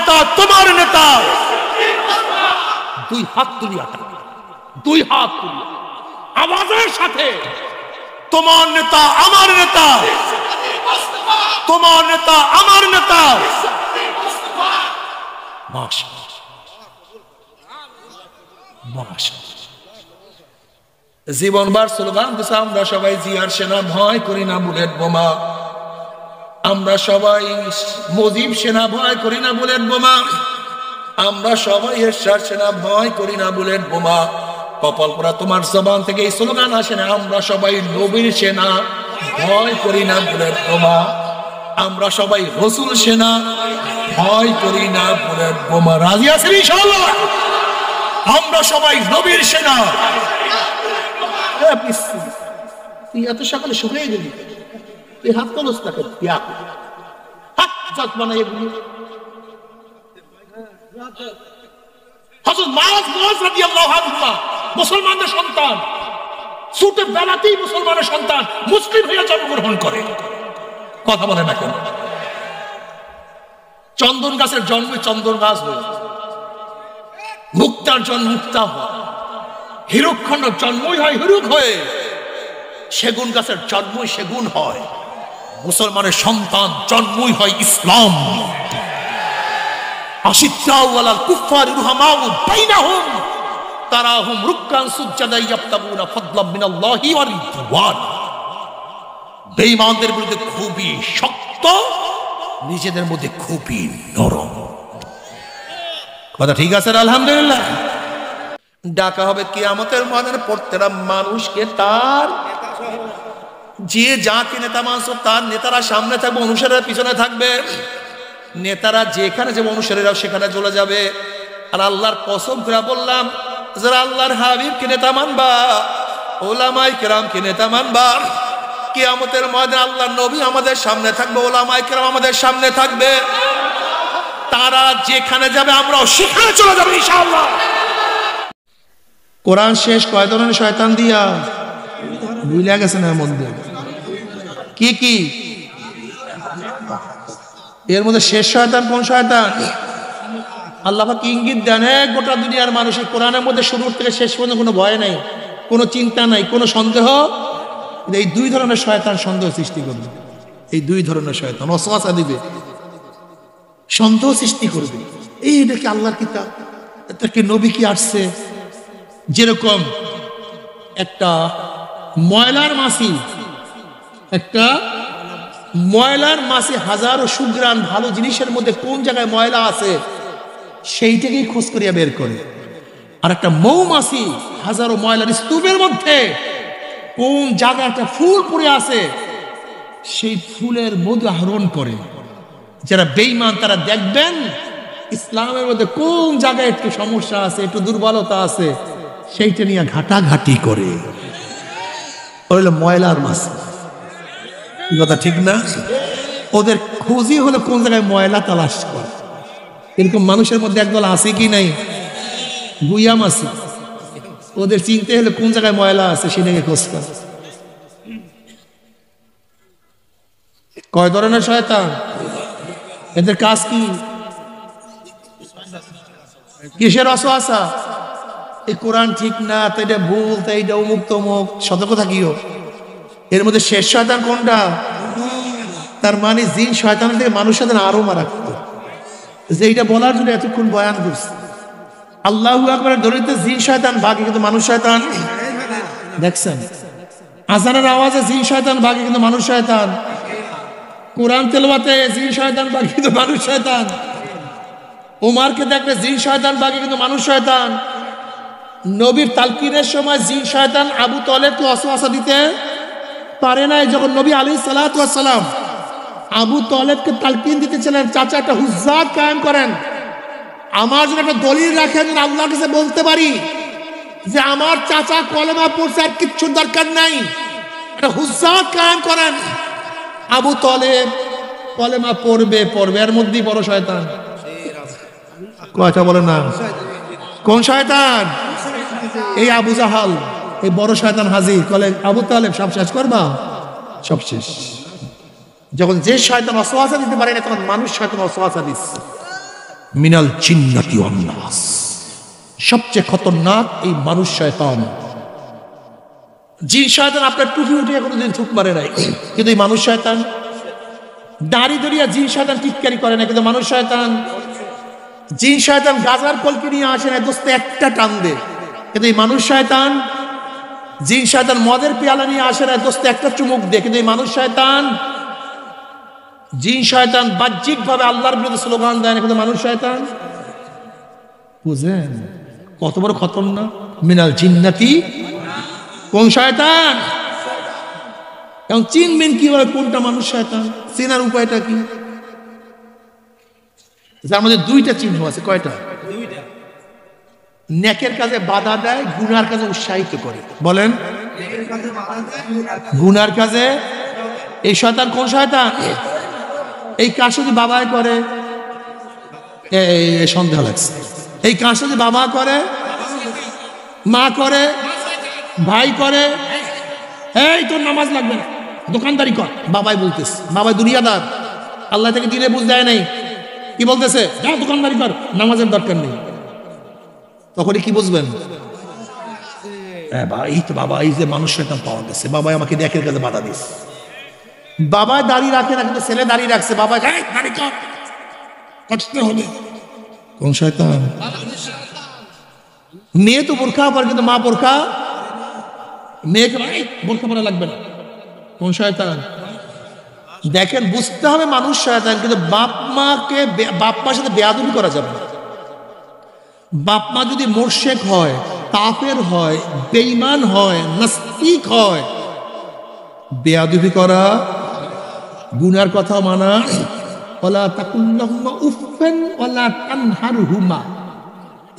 নেতা তোমার নেতা, দুই হাত তুলিয়া, দুই হাত তুলিয়া আওয়াজের সাথে, তোমার নেতা আমার নেতা, তোমার নেতা আমার নেতা। জীবনবার স্লোগান দিছে, আমরা সবাই জিয়ার সেনা, ভয় করি না বুলেট বোমা। আমরা সবাই মুজিব সেনা, ভয় করি না বুলেট বোমা। আমরা সবাই এরশাদ সেনা, ভয় করি না বুলেট বোমা। কপাল পোড়া তোমার জবান থেকে এই স্লোগান আসে না, আমরা সবাই নবীর সেনা, ভয় করি না বুলেট বোমা। আমরা সবাই রসুল সেনা, ভয় করি না বুলেট বোমা। রাজি আছেন ইনশাআল্লাহ? আমরা সবাই নবীর সেনা। তুই এত সকালে শুকিয়ে গেলি, তুই হাত তোলস তাকে, হাত জাত বানাই এগুলি। হযরত মুআয রাদিয়াল্লাহু আনহু মুসলমানদের সন্তান, ছোট বেলাতেই মুসলমানের সন্তান, মুসলিম হয়ে জন্মগ্রহণ করে। কথা বলে না কেন? চন্দন গাছের জন্ম চন্দন গাছ হয়ে, মুক্তার জন্ম মুক্তা হয়, হিরুক্ষণ্ড জন্মই হয় হিরুক হয়ে, সেগুন গাছের জন্মই সেগুন হয়। মুসলমানের সন্তান জন্মই হয় ইসলাম। আশিদ্দাউ আলাল কুফফারি রুহামাউ বাইনাহুম তারাহুম রুক্কান সুজ্জাদা ইয়াবতাগুনা ফাদলাম মিনাল্লাহি ওয়া রিদওয়ান। বেঈমানদের বিরুদ্ধে খুবই শক্ত, নিজেদের মধ্যে খুবই নরম। কথা ঠিক আছে? আলহামদুলিল্লাহ। ডাকা হবে কিয়ামতের ময়দানে প্রত্যেকটা মানুষকে তার যে যাকে নেতা মানছো তার নেতারা সামনে থাকবে, অনুসারীরা পিছনে থাকবে। নেতারা যেখানে যাবে অনুসারীরাও সেখানে চলে যাবে। আর আল্লাহর কসম করে বললাম, যারা আল্লাহর হাবিবকে নেতা মানবা, ওলামায়ে কেরামকে নেতা মানবা, কিয়ামতের ময়দানে আল্লাহর নবী আমাদের সামনে থাকবে, ওলামায়ে কেরাম আমাদের সামনে থাকবে। তারা যেখানে যাবে আমরাও সেখানে চলে যাবো ইনশাআল্লাহ। কোরআন শেষ কয় ধরনের শয়তান দিয়া ভুলে গেছে না? মধ্যে কি কি? এর মধ্যে শেষ শয়তান কোন শয়তান? আল্লাহ পাক ইঙ্গিত দেন, গোটা দুনিয়ার মানুষের কোরআনের মধ্যে শুরু থেকে শেষ পর্যন্ত কোনো ভয় নাই, কোনো চিন্তা নাই, কোনো সন্দেহ। এই দুই ধরনের শয়তান সন্দেহ সৃষ্টি করবে। এই দুই ধরনের শয়তান ওয়াসওয়াসা দিবে, সন্দেহ সৃষ্টি করবে। এই এটা কি আল্লাহর কিতাব? এটা কি নবী কি আসছে? যেরকম একটা ময়লার মাছি, একটা ময়লার মাছি হাজারো সুগ্রাণ ভালো জিনিসের মধ্যে কোন জায়গায় ময়লা আছে সেইটাকেই খোঁজ করিয়া বের করে। আর একটা মৌমাছি হাজারো ময়লার স্তূপের মধ্যে কোন জায়গায় একটা ফুল পড়ে আছে সেই ফুলের মধু আহরণ করে। যারা বেঈমান তারা দেখবেন ইসলামের মধ্যে কোন জায়গায় একটু সমস্যা আছে, একটু দুর্বলতা আছে, সেইটা নিয়ে ঘাটাঘাটি করে। ওইগুলো ময়লার মাছি। কথা ঠিক না? ওদের খোঁজই হলো কোন জায়গায় ময়লা তালাশ করে। এরকম মানুষের মধ্যে একদল আছে কি নাই? গুইয়া মাছি। ওদের চিনতে হলে কোন জায়গায় ময়লা আছে সেটাকে খোঁজ করে। কয় ধরনের শয়তান? এদের কাজ কি? কিসের ওয়াসওয়াসা? এই কোরআন ঠিক না, তো এটা ভুল, তো এইটা অমুক তমুক, সতর্ক থাকিও। এর মধ্যে শেষ শয়তান কোনটা? তার মানে জিন শয়তানের থেকে মানুষ শয়তান আরো মারাত্মক। যে এইটা বলার জন্য এতক্ষণ বয়ান করছে। আল্লাহু আকবার দরিদ্র জিন শয়তান ভাগে, কিন্তু মানুষ শয়তান দেখছেন? আজানের আওয়াজে জিন শয়তান ভাগে, কিন্তু মানুষ শয়তান। কোরআন তেলাওয়াতে জিন শয়তান ভাগে, কিন্তু মানুষ শয়তান। ওমরকে দেখলে জিন শয়তান ভাগে, কিন্তু মানুষ শয়তান। নবীর তালকিনের সময় জিন শয়তান আবু তালেবকে ওয়াসওয়াসা দিতে পারে নাই। যখন নবী আলাইহিস সালাতু ওয়াস সালাম আবু তালেবকে তালকিন দিতেছিলেন, চাচা একটা হুজ্জাত কায়েম করেন, আমার জন্য একটা দলিল রাখেন, যেন আল্লাহর কাছে বলতে পারি যে আমার চাচা কলেমা পড়ছে, আর কিচ্ছুর দরকার নাই, একটা হুজ্জাত কায়েম করেন। আবু তালেব কলেমা পড়বে, এর মধ্যেই বড় শয়তান। কথা বলে না কোন শয়তান? এই আবু জাহাল, এই বড় শয়তান হাজির। কলে আবু তালেব সব শেষ করবা, সব শেষ। যখন যে শয়তান ওয়াসওয়াসা দিতে পারে না, তখন মানুষ শয়তান ওয়াসওয়াসা দিচ্ছে। মিনাল জিন্নাতি ওয়ান নাস, সবচেয়ে খতরনাক এই মানুষ শয়তান। জিন শয়তান আপনার টুপি উঠিয়ে কোনোদিন থুক মারে নাই, কিন্তু এই মানুষ শয়তান দাড়ি ধরিয়া জিন শয়তান টিটকারি করে না, কিন্তু মানুষ শয়তান। জিন শয়তান গাজার কলকি নিয়ে আসে না, দোস্তে একটা টান দে, কিন্তু এই মানুষ শয়তান। জিন শয়তান মদের পেয়ালা নিয়ে আসে না, দোস্তে একটা চুমুক দে, কিন্তু এই মানুষ শয়তান। জিন শয়তান বাহ্যিক ভাবে আল্লাহর বিরুদ্ধে স্লোগান দেয় না, কিন্তু মানুষ শয়তান। বুঝেন কত বড় খতরনাক? মিনাল জিন্নাতি, কোন শয়তান? এখন চিনবেন কিভাবে কোনটা মানুষ শয়তান? চেনার উপায়টা কি? যার মধ্যে দুইটা চিহ্ন আছে। কয়টা? নেকের কাজে বাধা দেয়, গুনার কাজে উৎসাহিত করে। বলেন, গুনার কাজে এই শয়তান কোন শয়তান? এই কাজ যদি বাবাই করে, সন্দেহ লাগছে। এই কাজ যদি বাবা করে, মা করে, ভাই করে, এই তোর নামাজ লাগবে না, দোকানদারি কর, বাবাই বলতেছে। বাবাই দুনিয়াদার, আল্লাহ থেকে দিনে বুঝ দেয় নাই, কি বলতেছে? যা দোকানদারি কর, নামাজের দরকার নেই। তখনই কি বুঝবেন? এই তো বাবা, এই যে মানুষ শয়তান পাওয়া গেছে, বাবাই আমাকে নেকের কাজে বাধা দিচ্ছে। বাবা দাড়ি রাখে না, কিন্তু ছেলে দাড়ি রাখছে, বাবা দাড়ি কর, কষ্ট হবে। কোন শয়তান? মেয়ে তো বোরখা পরে, কিন্তু মা বোরখা, মেয়েকে বোরখা পরা লাগবে না। কোন শয়তান? দেখেন, বুঝতে হবে মানুষ শয়তান, কিন্তু বাপ মার সাথে বেয়াদবি করা যাবে না। বাপ মা যদি মোরশেক হয়, কাফের হয়, বেঈমান হয়, নাস্তিক হয়, বেয়াদবি করা, গুনার কথা মানা। ওয়ালা তাকুল্লাহুমা উফফান ওয়ালা তানহারহুমা।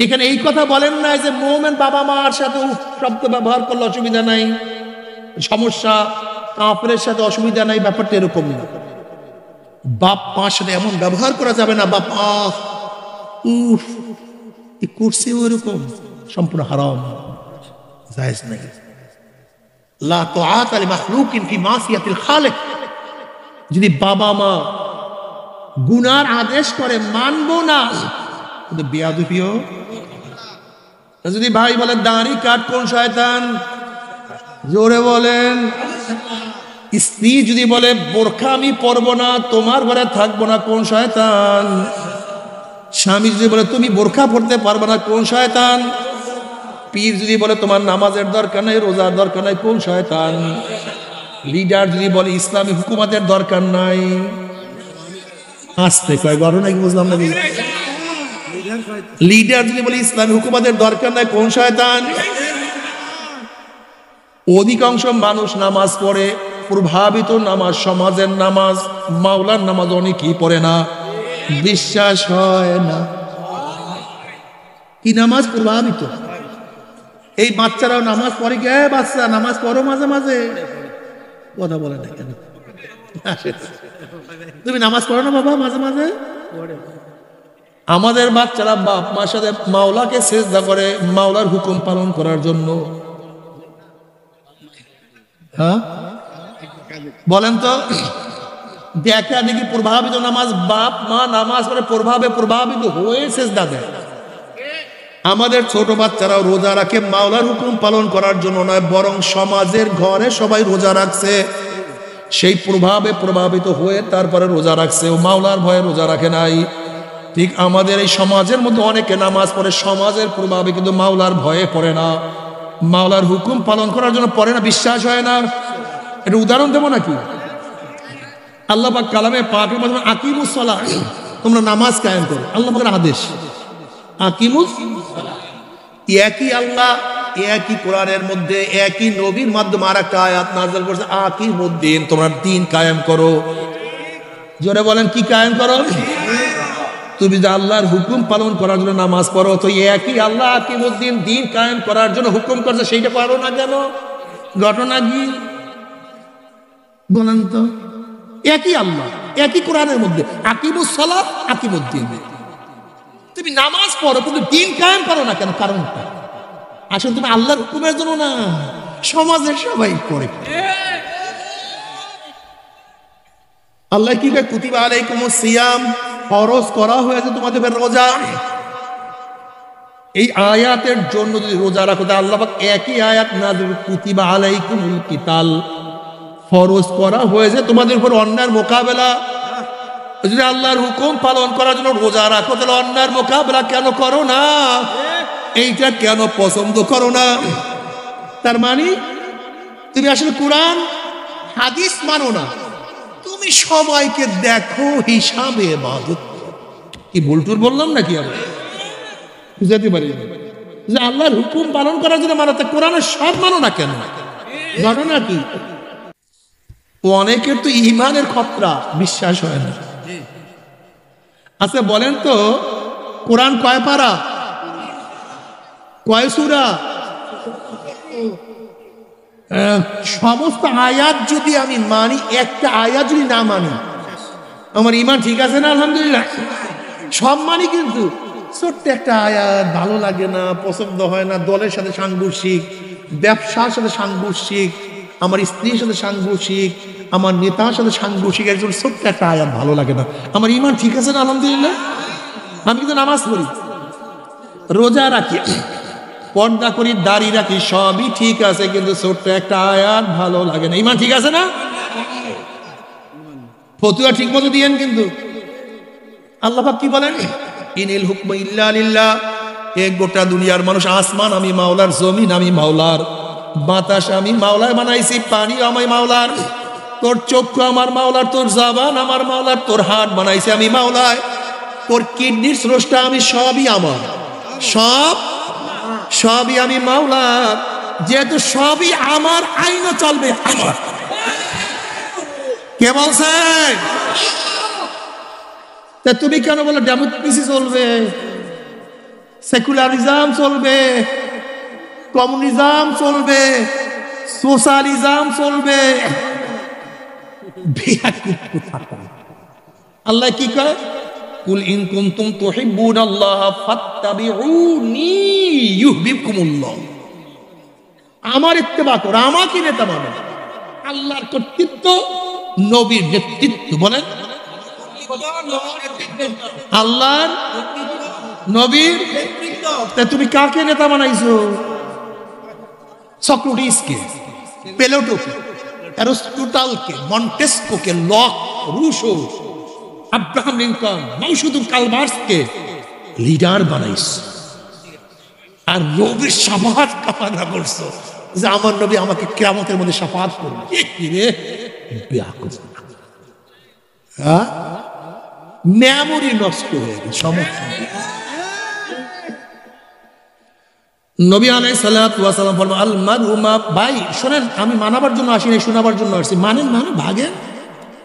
এখানে এই কথা বলেন না যে মুমিন বাবা মার সাথে উফ শব্দ ব্যবহার করলে অসুবিধা নাই, সমস্যা, কাফেরের সাথে অসুবিধা নাই, ব্যাপারটা এরকম না। বাপ মার সাথে এমন ব্যবহার করা যাবে না, বাপ উফ করছে ওরকম, সম্পূর্ণ হারাম, জায়েজ নাই। লা তাআতা লিমাখলুকিন ফি মাসিয়াতিল খালিক। যদি বাবা মা গুনার আদেশ করে মানবো না, কিন্তু বেয়াদবিও। যদি ভাই বলে দাড়ি কাট, কোন শয়তান? জোরে বলেন। স্ত্রী যদি বলে বোরখা আমি পরবো না, তোমার ঘরে থাকবো না, কোন শয়তান? স্বামী যদি বলে তুমি বোরখা পড়তে পারবে না, কোন শয়তান? পীর যদি বলে তোমার নামাজের দরকার নাই, রোজার দরকার নাই, কোন শয়তান? লিডার যদি বলে ইসলামী হুকুমাতের দরকার নাই, আসতে কয় ঘটনা কি বুঝলাম না? লিডার যদি বলে ইসলামী হুকুমাতের দরকার নাই, কোন শয়তান? অধিকাংশ মানুষ নামাজ পড়ে, প্রভাবিত নামাজ, সমাজের নামাজ, মাওলার নামাজ অনেকেই পড়ে না, বিশ্বাস হয় না। কি নামাজ প্রভাবিত? এই বাচ্চারাও নামাজ পড়ে, গে বাচ্চা নামাজ পড়ো মাঝে মাঝে, কথা বলে না কেন? তুমি নামাজ পড়ো না বাবা মাঝে মাঝে? আমাদের বাচ্চারা বাপ মার সাথে মাওলাকে সেজদা করে, মাওলার হুকুম পালন করার জন্য। হ্যাঁ বলেন তো, দেখা দেখি প্রভাবিত নামাজ, বাপ মা নামাজ পড়ে প্রভাবিত হয়ে সেজদা দেয়। আমাদের ছোট বাচ্চারাও রোজা রাখে, মাওলার হুকুম পালন করার জন্য নয়, বরং সমাজের ঘরে সবাই রোজা রাখছে, সেই প্রভাবে প্রভাবিত হয়ে তারপরে রোজা রাখছে, ও মাওলার ভয়ে রোজা রাখে নাই। ঠিক আমাদের এই সমাজের মধ্যে অনেকে নামাজ পড়ে সমাজের প্রভাবে, কিন্তু মাওলার ভয়ে পড়ে না, মাওলার হুকুম পালন করার জন্য পড়ে না, বিশ্বাস হয় না। এটা উদাহরণ দেবো নাকি? আল্লাহ পাক কালামে পাকের মাধ্যমে আকিমুস সালাহ, তোমরা নামাজ কায়েম করো, আল্লাহ পাকের আদেশ। আকিমুস, একই আল্লাহ একই কোরআনের মধ্যে একই নবীর মাধ্যমে আর একটা আয়াত নাযিল করেছে, আকিমুদ্দিন, তোমরা দিন কায়েম করো। জোরে বলেন, কি কায়েম করো? তুমি যে আল্লাহর হুকুম পালন করার জন্য নামাজ পড়ো, তো একই আল্লাহ আকিমুদ্দিন, দিন কায়েম করার জন্য হুকুম করছে, সেইটা পারো না কেন? ঘটনা কি বলেন তো? একই আল্লাহ একই কোরআনের মধ্যে আকিমুস সালাত আকিমুদ্দিন, তুমি নামাজ পড়ো কিন্তু দিন কায়েম করো না কেন? কারণটা আসলে তুমি আল্লাহর হুকুমের জন্য না, সমাজের সবাই করে। আল্লাহ কি কুতিবা আলাইকুমুস সিয়াম, ফরজ করা হয়েছে তোমাদের উপর রোজা। এই আয়াতের জন্য যদি রোজা রাখো তাহলে আল্লাহ পাক একই আয়াত নাযিল কুতিবা আলাইকুমুল কিতাল, ফরজ করা হয়েছে তোমাদের উপর অন্যায়ের মোকাবেলা। যদি আল্লাহর হুকুম পালন করার জন্য রোজা রাখো তাহলে অন্যায়ের মোকাবেলা কেন করো না? এইটা কেন পছন্দ করো না? তার মানে তুমি আসলে কোরআন হাদিস মানো না, তুমি সবাইকে দেখো হিসাবে ইবাদত। কি ভুলটুর বললাম নাকি? আমি বুঝাতে পারি যে আল্লাহর হুকুম পালন করার জন্য মানো, কোরআনের সব মানো না কেন? ঘটনা কি? অনেকের তো ইমানের খতরা, বিশ্বাস হয় না। আচ্ছা বলেন তো, কোরআন কয় পারা, কয় সূরা? সমস্ত আয়াত যদি আমি মানি, একটা আয়াত যদি না মানি, আমার ইমান ঠিক আছে না? আলহামদুলিল্লাহ সব মানি, কিন্তু ছোট্ট একটা আয়াত ভালো লাগে না, পছন্দ হয় না, দলের সাথে সাংঘর্ষিক, ব্যবসার সাথে সাংঘর্ষিক, আমার স্ত্রীর সাথে সাংঘর্ষিক, আমার নেতার সাথে সাংঘর্ষিক, একজন ছোট্ট একটা আয়াত ভালো লাগে না, আমার ইমান ঠিক আছে না? আলহামদুলিল্লাহ। আমি কিন্তু নামাজ পড়ি, রোজা রাখি, পর্দা করি, দাড়ি রাখি, সবই ঠিক আছে, কিন্তু ছোট্ট একটা আয়াত ভালো লাগে না, ইমান ঠিক আছে না? ফতুয়া ঠিক মতো দিয়েন। কিন্তু আল্লাহ পাক কি বলেন? ইনিল হুকমু ইল্লা লিল্লাহ, এক গোটা দুনিয়ার মানুষ, আসমান আমি মাওলার, জমিন আমি মাওলার, বাতাস আমি মাওলার বানাইছি, পানি আমি মাওলার, তোর চক্ষু আমার মাওলার, তোর জবান আমার মাওলার, তোর হাত বানাইছি আমি মাওলার, তোর কিডনির স্রষ্টা আমি, সবই আমার, সবই আমি মাওলার। যেহেতু সবই আমার, আইনও চলবে আমার। কে বলছে? তা তুমি কেন বলো ডেমোক্রেসি চলবে, সেকুলারিজম চলবে, কমিউনিজম চলবে, সোশ্যালিজম চলবে? আল্লাহ কি কয়? কুল ইন কুনতুম তুহিব্বুনাল্লাহ ফাত্তাবিউনি ইউহিব্বুকুমুল্লাহ। আমার ইত্তেবা করো, আমাকে নেতা মানো। আল্লাহর কর্তৃত্ব, নবীর নেতৃত্ব, বলেন আল্লাহর নবীর নেতৃত্ব। তুমি কাকে নেতা বানাইছো? সক্রেটিসকে, প্লেটোকে, অ্যারিস্টটলকে, মন্টেস্কোকে, লক, রুশো, আব্রাহাম লিঙ্কন, মৌসুদুল কালমার্সকে লিডার বানাইছো, আর নবীর শাফাআত কামনা করছো যে আমার নবী আমাকে কিয়ামতের মধ্যে শাফাআত করবে। কি রে বেয়াকুব! হ্যাঁ, মেমোরি নষ্ট হয়ে গেছে, সমস্যা। নবী আলাইহিস সালাতু ওয়াস সালাম বলেন আল মারউ মা, ভাই শুনেন, আমি মানাবার জন্য আসি না, শোনাবার জন্য আসছি। মানেন মানে ভাগেন,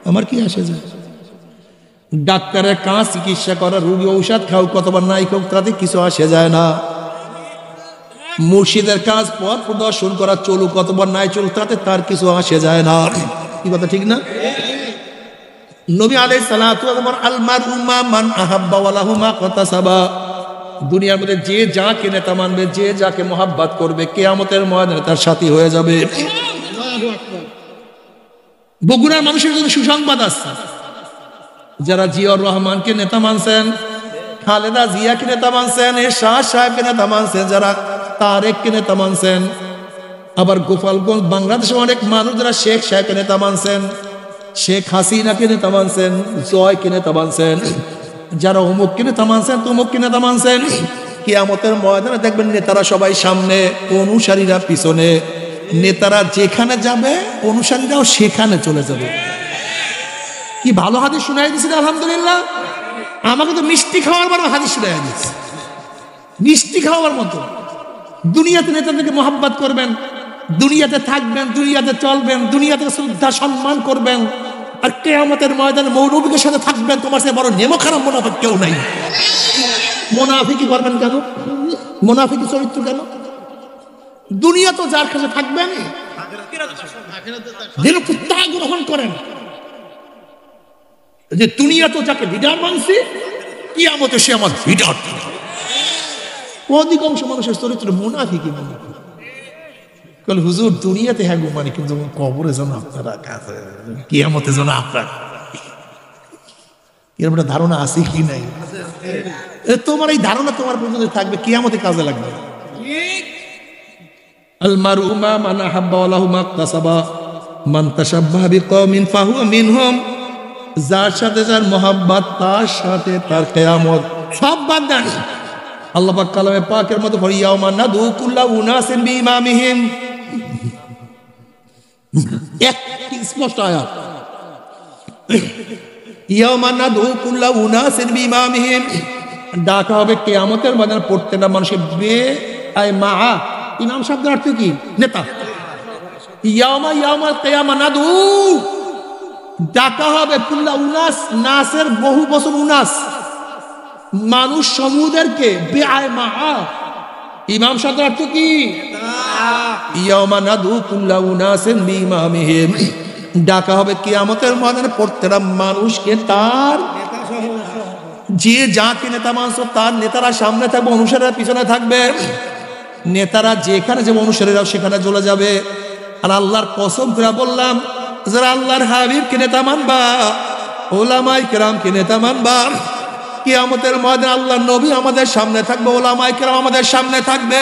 আমার কি আসে যায়? ডাক্তারের কাজ চিকিৎসা করা, রোগী ঔষধ খাও, কতবার নাই খাও, তাতে কিছু আসে যায় না। মুর্শিদের কাজ পথ প্রদর্শন করা, চলু কতবার নাই চলু, তাতে তার কিছু আসে যায় না। কি কথা ঠিক না? নবী আলাইহিস সালাতু ওয়াস সালাম আল মারউ মা মান আহাব্বা ওয়া লাহু মা কাতাসাবা, দুনিয়ার মধ্যে যে যাকে নেতা মানবে, যে যাকে মহাব্বত করবে, কিয়ামতের ময়দানে তার সাথী হয়ে যাবে। বগুড়ার মানুষের জন্য সুসংবাদ আছে, যারা জিয়াউর রহমানকে নেতা মানছেন, খালেদা জিয়াকে নেতা মানছেন, এরশাদ সাহেবকে নেতা মানছেন, যারা তারেককে নেতা মানছেন, আবার গোপালগঞ্জ বাংলাদেশের অনেক মানুষ যারা শেখ সাহেবকে নেতা মানছেন, শেখ হাসিনাকে নেতা মানছেন, জয়কে নেতা মানছেন, যারা অমুককে নেতা মানছেন, তমুককে নেতা মানছেন, কিয়ামতের ময়দানে দেখবেন নেতারা সবাই সামনে, অনুসারীরা পিছনে। নেতারা যেখানে যাবে, অনুসারীরাও সেখানে চলে যাবে। কি ভালো হাদিস শুনাই দিয়েছেন, আলহামদুলিল্লাহ। আমাকে তো মিষ্টি খাওয়ার মতো হাদিস শুনাই দিয়েছে, মিষ্টি খাওয়ার মতো। দুনিয়াতে নেতাদেরকে মহাব্বত করবেন, দুনিয়াতে থাকবেন, দুনিয়াতে চলবেন, দুনিয়াতে শ্রদ্ধা সম্মান করবেন, আর কিয়ামতের ময়দানে মৌলবীদের সাথে থাকবেন। তোমার সে বড় নেমখারাম মুনাফিক কেউ নাই। মুনাফিকি করবেন কেন? মুনাফিকি চরিত্র কেন? দুনিয়া তো যার কাছে থাকবেন, ত্যাগ গ্রহণ করেন যে দুনিয়া তো যাকে লিডার মানছি, কিয়ামতে সে আমার লিডার। অধিকাংশ মানুষের চরিত্র মুনাফিকি। বলে হুজুর দুনিয়াতে হ্যাঁ মানে, কিন্তু কবরে যেন আপনারা কাছে, কিয়ামতে যেন আপনার। এরকম একটা ধারণা আছে কি নাই? তোমার এই ধারণা তোমার পর্যন্ত থাকবে, কিয়ামতে কাজে লাগবে। আল মারউ মা মান আহাব্বা ওয়া লাহু মা ইকতাসাবা মান তাশাব্বাহা বিকওমিন ফাহুয়া মিনহুম। যার সাথে যার মোহাব্বত তার সাথে তার কিয়ামত। সব বাদ দেন। আল্লাহ পাক কালামে পাকের মধ্যে পড়ি ইয়াউমা নাদু কুল্লা উনাসিন বিইমামিহিম, এক স্পষ্ট আয়াত, ইয়াউমা নাদু কুল্লা উনাসিন বিইমামিহিম। ডাকা হবে কিয়ামতের ময়দানে প্রত্যেকটা মানুষকে বে আই মা। ইমাম শব্দের অর্থ কি? নেতা। ইয়াউমাল কিয়ামা নাদু, ডাকা হবে কুল্লা উনাস, নাসের বহু বচন উনাস, মানুষ সমূহদেরকে বে আই মা। ইমাম শব্দের অর্থ কি? ইয়াউমা নাদু কুল্লা উনাসিন বিইমামিহিম। ডাকা হবে কিয়ামতের ময়দানে প্রত্যেকটা মানুষকে তার যে যাকে নেতা মানছ তার নেতারা সামনে থাকবে, অনুসারীরা পিছনে থাকবে। নেতারা যেখানে যাবে অনুসারীরাও সেখানে চলে যাবে। আর আল্লাহর কসম করে বললাম, যারা আল্লাহর হাবিবকে নেতা মানবা, ওলামায়ে কেরামকে নেতা মানবা, কিয়ামতের ময়দানে আল্লাহর নবী আমাদের সামনে থাকবে, ওলামায়ে কেরাম আমাদের সামনে থাকবে।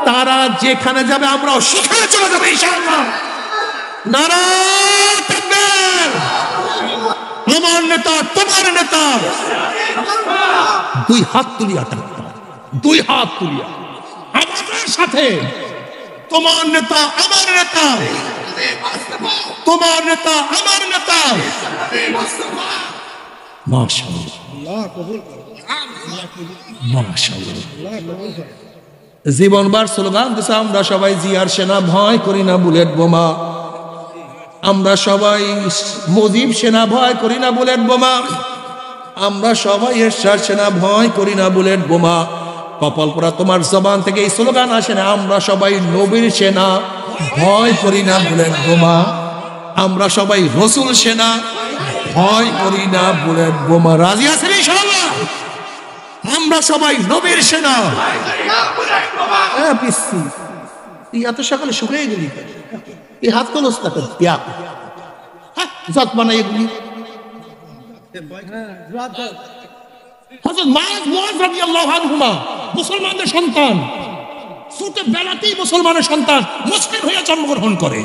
তারা যেখানে যাবে আমরাও সেখানে চলে যাবে ইনশাআল্লাহ। নারায়ে তাকবীর। আমার নেতা তোমার নেতা। দুই হাত তুলিয়া থাকবে, দুই হাত তুলিয়া আমাদের সাথে। তোমার নেতা আমার নেতা, তোমার নেতা আমার নেতা। মাশাআল্লাহ, মাশাআল্লাহ। জীবনবার স্লোগান দিছে, আমরা সবাই জিয়ার সেনা, ভয় করি না বুলেট বোমা। আমরা সবাই মুজিব সেনা, ভয় করি না বুলেট বোমা। আমরা সবাই এরশাদ সেনা, ভয় করি না বুলেট বোমা। কপাল পোড়া তোমার জবান থেকে এই স্লোগান আসে না, আমরা সবাই নবীর সেনা, ভয় করি না বুলেট বোমা। আমরা সবাই রসুল সেনা, ভয় করি না বুলেট বোমা। রাজি আছেন ইনশাআল্লাহ? আমরা সবাই নবীর সেনা। এত সকালে শুকিয়ে গেলি, এই হাত কলস তাকে যত বানাই এগুলি। হযরত মুআয রাদিয়াল্লাহু আনহুমা মুসলমানদের সন্তান, ছোট বেলাতেই মুসলমানের সন্তান, মুসলিম হয়ে জন্মগ্রহণ করে।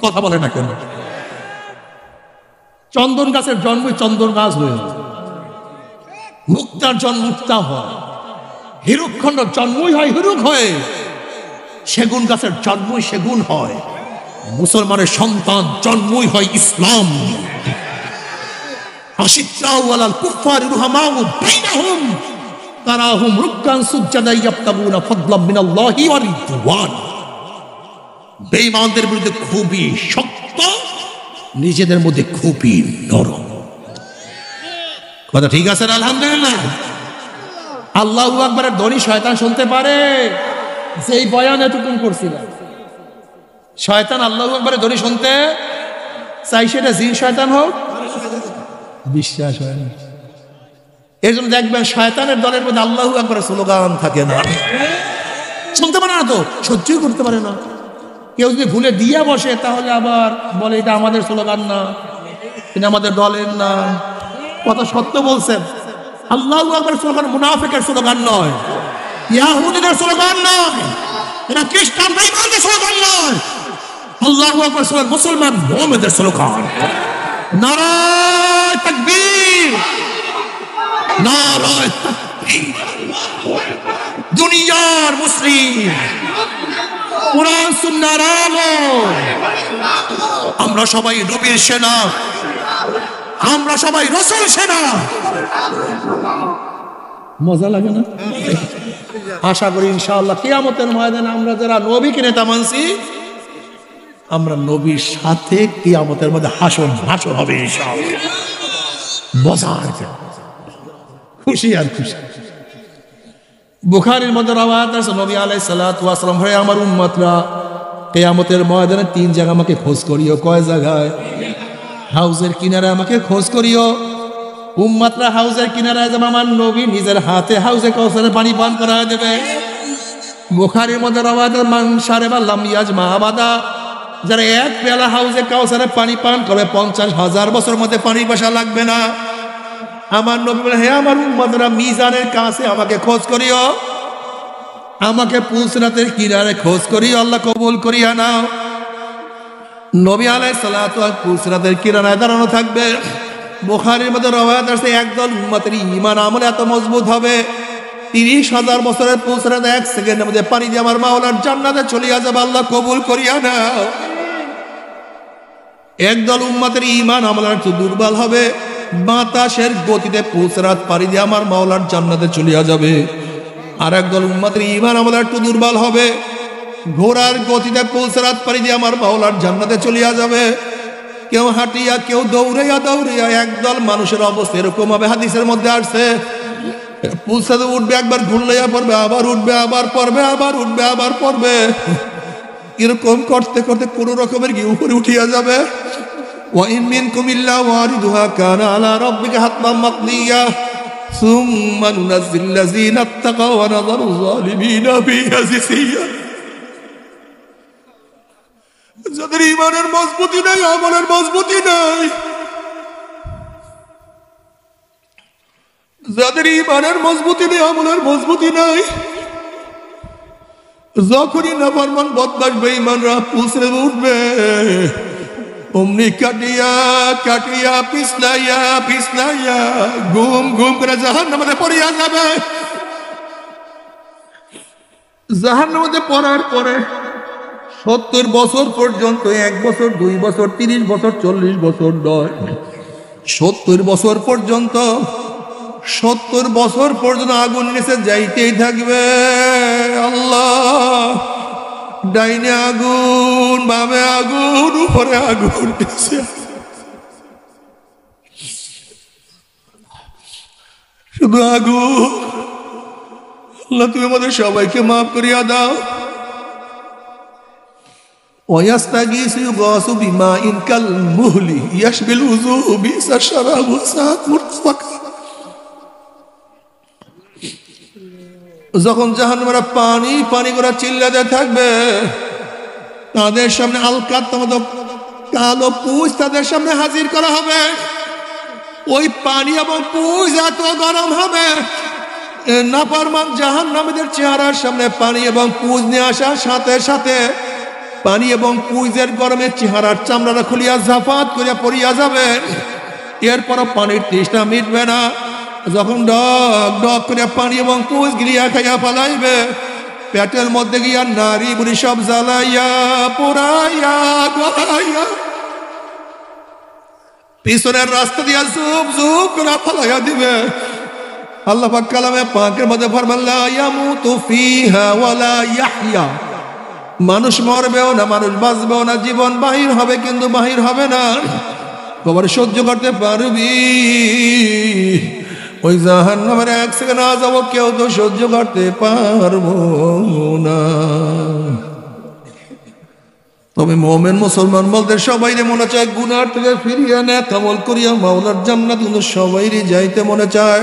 কথা বলে না কেন? চন্দন গাছের জন্মই চন্দন গাছ হয়ে, মুক্তার জন্ম মুক্তা হয়, হিরুকখণ্ডের জন্মই হয় হিরুক হয়ে, সেগুন গাছের জন্মই সেগুন হয়। মুসলমানের সন্তান জন্মই হয় ইসলাম। আশিদ্দাউ আলাল কুফারি রুহামাউ বাইনাহুম তারাহুম রুকআন সুজদান ইয়াবতাগুনা ফাদলাম মিনাল্লাহি ওয়া রিদওয়ান। বেঈমানদের বিরুদ্ধে খুবই শক্ত, নিজেদের মধ্যে খুবই নরম। কথা ঠিক আছে? আলহামদুলিল্লাহ। আল্লাহু আকবারের ধ্বনি শয়তান শুনতে পারে। যেই বয়ান এতক্ষণ করছিলাম, শয়তান আল্লাহু আকবারের ধ্বনি শুনতে চাই, সেটা জিন শয়তান হোক, বিশ্বাস হয় না। এর জন্য দেখবেন শয়তানের দলের মধ্যে আল্লাহু আকবারের স্লোগান থাকে না, শুনতে পারে না, তো সহ্যই করতে পারে না। কেউ যদি ভুলে দিয়ে বসে তাহলে আবার বলে এটা আমাদের স্লোগান না, এটা আমাদের দলের না। কথা সত্য বলছেন। আল্লাহু আকবার স্লোগান মুনাফিকের স্লোগান নয়, ইহুদিদের স্লোগান নয়, এটা খ্রিস্টান ভাইদের স্লোগান নয়। আল্লাহু আকবার স্লোগান মুসলমান মুমিনদের স্লোগান। নারায়ে তাকবীর, নারায়ে তাকবীর। দুনিয়ার মুসলিম, কুরআন সুন্নাহর আলো, আমরা সবাই নবীর সেনা, আমরা সবাই রাসূল সেনা। মজা লাগে না? আশা করি ইনশাআল্লাহ কিয়ামতের ময়দানে আমরা যারা নবীকে নেতা মানছি, আমরা নবীর সাথে কিয়ামতের মধ্যে হাসর হবে ইনশাআল্লাহ। মজার খুশি আর খুশি। বুখারীর মধ্যে রওয়ায়াত আছে, নবী আলাইহিস সালাতু ওয়াস সালাম, হে আমার উম্মতরা, কিয়ামতের ময়দানে 3 জায়গা আমাকে খোঁজ করিও। কয় জায়গায়? হাউজের কিনারে আমাকে খোঁজ করিও। উম্মতরা হাউজের কিনারায় যাবে, আমার নবী নিজের হাতে হাউজে কাউসারের পানি পান করায় দেবে। বুখারীর মধ্যে রওয়ায়াত, মান শারিবা লাম ইয়াজমা আবাদা, যারা এক পেয়ালা হাউজে কাউসারে পানি পান করবে 50,000 বছর মধ্যে পানি বাসা লাগবে না। আমার নবী বলে, হে আমার উম্মতরা, মিজানের কাছে আমাকে খোঁজ করিও, আমাকে পুলসিরাতের কিনারে খোঁজ করিও, আল্লাহ কবুল করিয়া নাও। নবী আলাইহিস সালাতু ওয়াস পুলসিরাতের কিনারায় দাঁড়ানো থাকবে। বুখারীর মধ্যে রওয়ায়াত আছে, একদল উম্মতের ঈমান আমল এত মজবুত হবে 30,000 বছরের পুলসিরাত 1 সেকেন্ডের মধ্যে পানি দিয়ে আমার মাওলার জান্নাতে চলিয়া যাবে, আল্লাহ কবুল করিয়া নাও। একদল উম্মতের ঈমান আমল একটু দুর্বল হবে, বাতাসের গতিতে পুলসিরাত পানি দিয়ে আমার মাওলার জান্নাতে চলিয়া যাবে। আর একদল উম্মতের ঈমান আমল একটু দুর্বল হবে, ঘোড়ার গতিতে পুলসিরাত পানি দিয়ে আমার মাওলার জান্নাতে চলিয়া যাবে। কেউ হাঁটিয়া, কেউ দৌড়াইয়া দৌড়াইয়া, একদল মানুষের অবস্থা এরকম হবে, হাদিসের মধ্যে আসছে, পুলসিরাতে উঠবে, একবার ঘুরলাইয়া পড়বে, আবার উঠবে, আবার পড়বে, আবার উঠবে, আবার পড়বে, এরকম করতে করতে কোন রকমের কি উপরে উঠিয়া যাবে। وَإِن مِّنكُمْ إِلَّا وَارِدُهَا كَانَ عَلَى رَبِّكَ حَتْمًا مَّقْضِيًّا ثُمَّ نُنَجِّي الَّذِينَ اتَّقَوْا وَنَذَرُ الظَّالِمِينَ فِيهَا جِثِيًّا। যাদের ঈমানের মজবুতি নাই, আমলের মজবুতি নাই, যাদের ঈমানের মজবুতি নেই, আমলের মজবুতি নাই, যখনই নাফরমান বদমাশ বেঈমানরা পুলসিরাতে উঠবে, অমনি কাটিয়া কাটিয়া পিছলাইয়া পিছলাইয়া ঘুম ঘুম করে জাহান্নামে পড়িয়া যাবে। জাহান্নামে পড়ার পরে 70 বছর পর্যন্ত, 1 বছর, 2 বছর, 30 বছর, 40 বছর নয়, 70 বছর পর্যন্ত, 70 বছর পর্যন্ত আগুন নিচে যাইতেই থাকবে। আল্লাহ, ডাইনে আগুন, বামে আগুন, উপরে আগুন, শুধু আগুন। আল্লাহ, তুমি আমাদের সবাইকে মাফ করিয়া দাও। ويستغيث يغاث بماء كالمهل يشبه الوجوه بئس الشراب وساءت مرتفقا। যখন জাহান্নামীরা পানি পানি করে চিল্লাতে থাকবে, তাদের সামনে আলকাত মতো কালো পুঁজ তাদের সামনে হাজির করা হবে। ওই পানি এবং পুঁজ এত গরম হবে, নাফরমান জাহান্নামীদের চেহারার সামনে পানি এবং পুঁজ নিয়ে আসার সাথে সাথে পানি এবং পুঁজের গরমে চেহারার চামড়াটা খুলিয়া ঝাফাত করিয়া পড়িয়া যাবে। এরপরও পানির তৃষ্ণা মিটবে না। যখন ডক ডক করে পানি এবং পুঁজ গিলিয়া খাইয়া পালাইবে, পেটের মধ্যে গিয়া নারী বুড়ি সব জ্বালাইয়া পোড়াইয়া গলাইয়া পিছনের রাস্তা দিয়া জুব জুব করে পালাইয়া দিবে। আল্লাহ পাক কালামে পাকের মধ্যে ফরমান, লা ইয়ামুতু ফিহা ওয়ালা ইয়াহইয়া। মানুষ মরবেও না, মানুষ বাঁচবেও না, জীবন বাহির হবে কিন্তু বাহির হবে না। কবর সহ্য করতে পারবি? ওই জাহান্নামের 1 সেকেন্ড না যাবো, কেউ তো সহ্য করতে পারবো না। তবে মুমিন মুসলমান বলতে সবাইরে মনে চায় গুনার থেকে ফিরিয়ে নেক আমল করিয়া মাওলার জান্নাত, কিন্তু সবাইরই যাইতে মনে চায়।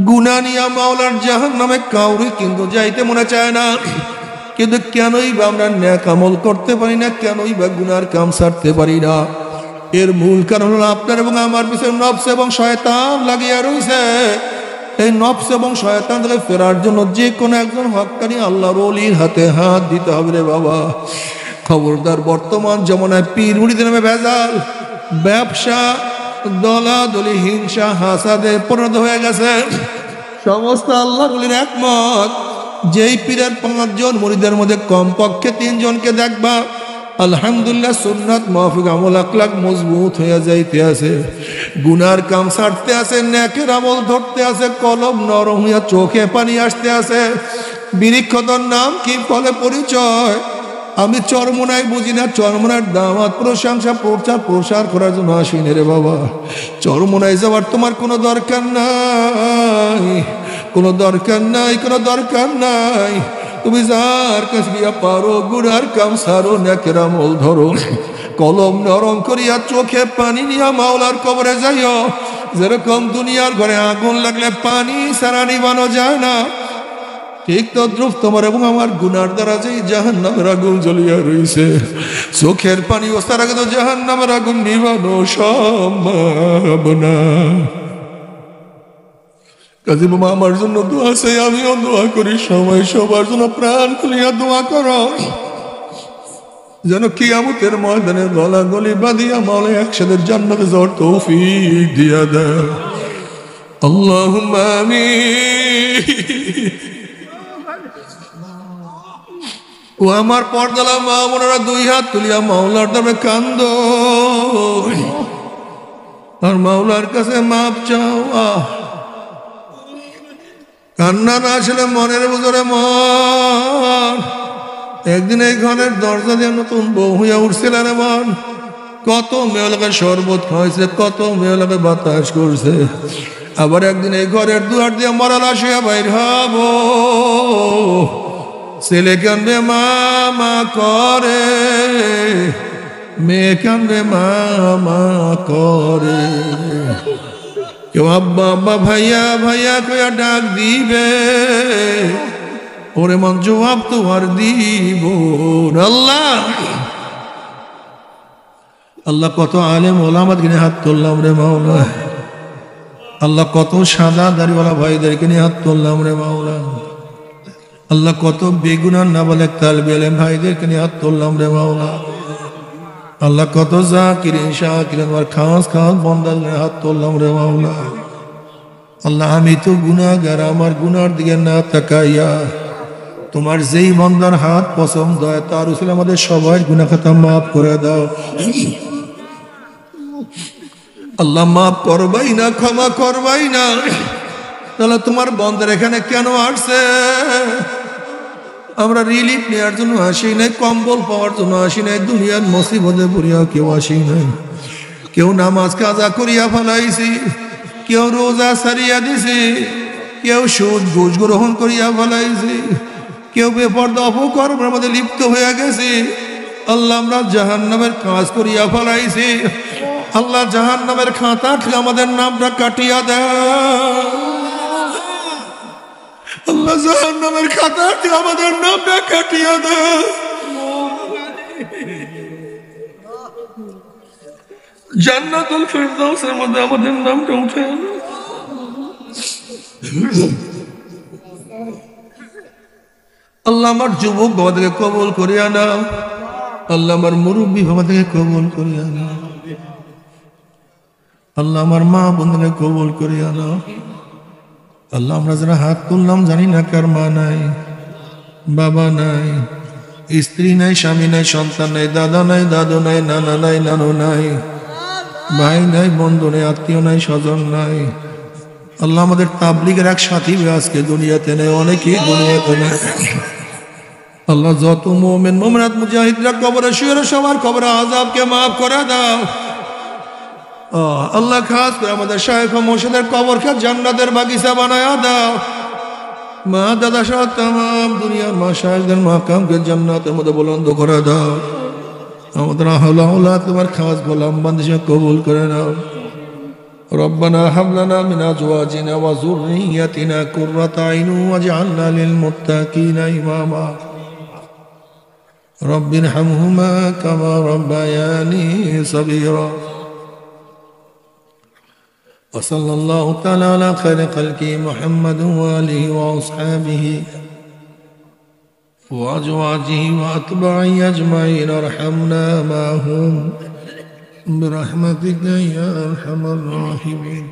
গুনাহ নিয়া মাওলার জাহান্নামে কাউরি কিন্তু যাইতে মনে চায় না। কিন্তু কেনই বা আমরা নেক আমল করতে পারি না, কেনই বা গুনার কাম ছাড়তে পারি না? এর মূল কারণ হলো আপনার এবং আমার পিছনে নফস এবং শয়তান লাগিয়া রয়েছে। এই নফস এবং শয়তান থেকে ফেরার জন্য যে কোনো একজন হক্কানি আল্লাহর ওলির হাতে হাত দিতে হবে রে বাবা। খবরদার, বর্তমান জমানায় পীর মুরিদের নামে ভেজাল, ব্যবসা, দলাদলি, হিংসা, হাসাদে পরিণত হয়ে গেছে। সমস্ত আল্লাহর ওলির একমত, যেই পীরের 5 জন মুরিদের মধ্যে কমপক্ষে 3 জনকে দেখবা আলহামদুলিল্লাহ সুন্নাত মাহফিক আমল আখলাক মজবুত হয়ে যাইতে আছে, গুনার কাম ছাড়তে আছে, নেকের আমল ধরতে আছে, কলম নরম হইয়া চোখে পানি আসতে আছে। বৃক্ষতর নাম কি, ফলে পরিচয়। আমি চরমোনাই বুঝি না, চরমোনার দাওয়াত প্রশংসা প্রচার প্রসার করার জন্য আসিনি রে বাবা। চরমোনাই যাওয়ার তোমার কোনো দরকার নাই, কোনো দরকার নাই, কোনো দরকার নাই। তুমি যার কাছে গিয়া পারো গুনার কাম সারো, নেকের আমল ধরো, কলম নরম করিয়া চোখে পানি নিয়া মাওলার কবরে যাইও। যেরকম দুনিয়ার ঘরে আগুন লাগলে পানি ছাড়া নিবানো যায় না, ঠিক তদ্রুপ তোমার এবং আমার গুনার দ্বারা যেই জাহান্নামের আগুন জ্বলিয়া রইছে, চোখের পানি ওস্তার আগে তো জাহান্নামের আগুন নিভানো সম্ভব না। কাজী বাবা আমার জন্য দোয়া চাই, আমিও দোয়া করি, সবাই সবার জন্য প্রাণ খুলিয়া দোয়া করো, যেন কিয়ামতের ময়দানে গলা গলি বাঁধিয়া মাওলা একসাথে জান্নাতে যাওয়ার তৌফিক দিয়া দেয়। আল্লাহুম্মা আমিন। ও আমার পর্দালা মা বোনেরা, দুই হাত তুলিয়া মাওলার নামে কান্দ আর মাওলার কাছে মাপ চাও। কান্না না আসলে মনের ভিতরে মন, একদিন এই ঘরের দরজা দিয়ে নতুন বউ হইয়া উঠছিল রে মন, কত মেয়েলাকে শরবত খাওয়াইছে, কত মেয়েলাকে বাতাস করছে, আবার একদিন এই ঘরের দুয়ার দিয়ে মরাল আসিয়া বাইর হব, ছেলে কান্দে মা করে, মেয়ে কান্দে মা করে, কেউ আব্বা আব্বা ভাইয়া ভাইয়া কয়া ডাক দিবে, ওরে মন জবাব তো আর দিব। আল্লাহ আল্লাহ কত আলেম ওলামাত কিনে হাত তুললাম রে মাওলা, আল্লাহ কত সাদা দাড়িওয়ালা ভাইদেরকে নিয়ে হাত তুললাম রে মাওলা, আল্লাহ কত বেগুনার নাবালেক তালবে ইলম ভাইদেরকে নিয়ে হাত তুললাম রে মাওলা, আল্লাহ কত জাকিরিন শাকিরিন আর খাস খাস বান্দাদের নিয়ে হাত তুললাম রে মাওলা। আল্লাহ আমি তো গুনাহগার, আমার গুনার দিকে না তাকাইয়া তোমার যেই বান্দার হাত পছন্দ হয় তার উসিলে আমাদের সবাই গুনাহ খাতা মাফ করে দাও। আল্লাহ মাফ করবাই না, ক্ষমা করবাই না, তাহলে তোমার বন্দার এখানে কেন আসছে? আমরা রিলিফ নেওয়ার জন্য আসি নাই, কম্বল পাওয়ার জন্য আসি নাই, দুনিয়ার মুসিবতে পড়িয়া কেউ আসি নাই। কেউ নামাজ কাজা করিয়া ফেলাইছি, কেউ রোজা সারিয়া দিছি, কেউ সুদ ঘুষ গ্রহণ করিয়া ফেলাইছি, কেউ বেপরদা অপকর্মের মধ্যে লিপ্ত হয়ে গেছি। আল্লাহ আমরা জাহান্নামের কাজ করিয়া ফেলাইছি, আল্লাহ জাহান্নামের খাতা থেকে আমাদের নামটা কাটিয়া দেয়, আল্লাহ জাহান্নামের খাতা থেকে আমাদের নামটা কাটিয়া দেয়। জান্নাতুল ফিরদাউসের মধ্যে আমাদের নামটা উঠে আনো। আল্লাহ আমার যুবক বাবা থেকে কবুল করিয়া নাও, আল্লাহ আমার মুরব্বী বাবা থেকে কবুল করিয়া নাও, আল্লাহ আমার মা বোনকে কবুল করিয়া নাও। আল্লাহ আমরা যারা হাত তুললাম জানি না কার মা নাই, বাবা নাই, স্ত্রী নাই, স্বামী নাই, সন্তান নাই, দাদা নাই, দাদু নাই, নানা নাই, নানু নাই, ভাই নাই, বন্ধু নাই, আত্মীয় নাই, স্বজন নাই। আল্লাহ আমাদের তাবলিগের এক সাথী আজকে দুনিয়াতে নেই, অনেকেই দুনিয়াতে নেই। আল্লাহ যত মুমিন মুমিনাত মুজাহিদরা কবরে শুয়ে সবার কবরে আযাবকে মাফ করে দাও। আল্লাহ খাস করে আমাদের শায়েখ ও মুর্শিদের কবরকে জান্নাতের বাগিচা বানায়া দাও। মা দাদা সহ তাম দুনিয়ার মাশায়েখদের মাকামকে জান্নাতের মধ্যে বুলন্দ করে দাও। আমাদের আহলে আওলাদ তোমার খাস গোলাম বান্দিকে কবুল করে নাও। রব্বানা হাব লানা মিন আজওয়াজিনা ওয়া যুররিয়্যাতিনা কুররাতা আইন ওয়াজআলনা লিল মুত্তাকিনা ইমামা। রব্বিরহামহুমা কামা রাব্বায়ানি সগীরা। وصلى الله تعالى على خير خلقه محمد وآله وأصحابه وأزواجه وأتباعه أجمعين ارحمنا معهم برحمتك يا أرحم الراحمين.